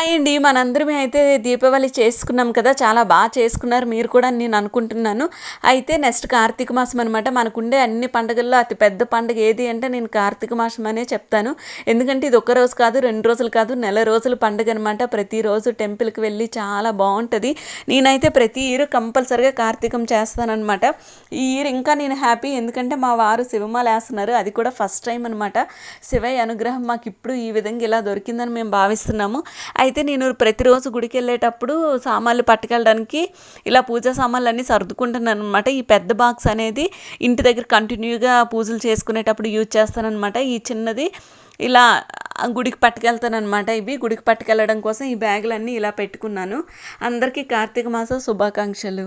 Hi అండి. మనందరమే అయితే దీపావళి చేసుకున్నాం కదా! చాలా చేసుకున్నారు మీరు కూడా అని నేను అనుకుంటున్నాను. అయితే నెక్స్ట్ కార్తీక మాసం అనమాట. మనకుండే అన్ని పండుగల్లో అతి పెద్ద పండుగ ఏది అంటే నేను కార్తీక మాసం అనే చెప్తాను. ఎందుకంటే ఇది ఒక్క రోజు కాదు, 2 రోజులు కాదు, నెల రోజుల పండుగ అనమాట. ప్రతిరోజు టెంపుల్‌కి వెళ్ళి చాలా బావుంటది. నేనైతే ప్రతి ఇయర్ కంపల్సరీగా కార్తీకం చేస్తాననమాట. ఈ ఇయర్ ఇంకా నేను హ్యాపీ, ఎందుకంటే మా వారు శివమాలేస్తున్నారు. అది కూడా ఫస్ట్ టైం అనమాట. శివయ్య అనుగ్రహం మాకిప్పుడు ఈ విధంగా ఇలా దొరికిందని మేము భావిస్తున్నాము. అయితే నేను ప్రతిరోజు గుడికి వెళ్ళేటప్పుడు సామాన్లు పట్టుకెళ్ళడానికి ఇలా పూజా సామాన్లన్నీ సర్దుకుంటున్నాను అనమాట. ఈ పెద్ద బాక్స్ అనేది ఇంటి దగ్గర కంటిన్యూగా పూజలు చేసుకునేటప్పుడు యూజ్ చేస్తానన్నమాట. ఈ చిన్నది ఇలా గుడికి పట్టుకెళ్తానమాట. ఇవి గుడికి పట్టుకెళ్ళడం కోసం ఈ బ్యాగులన్నీ ఇలా పెట్టుకున్నాను. అందరికీ కార్తీక మాసం శుభాకాంక్షలు.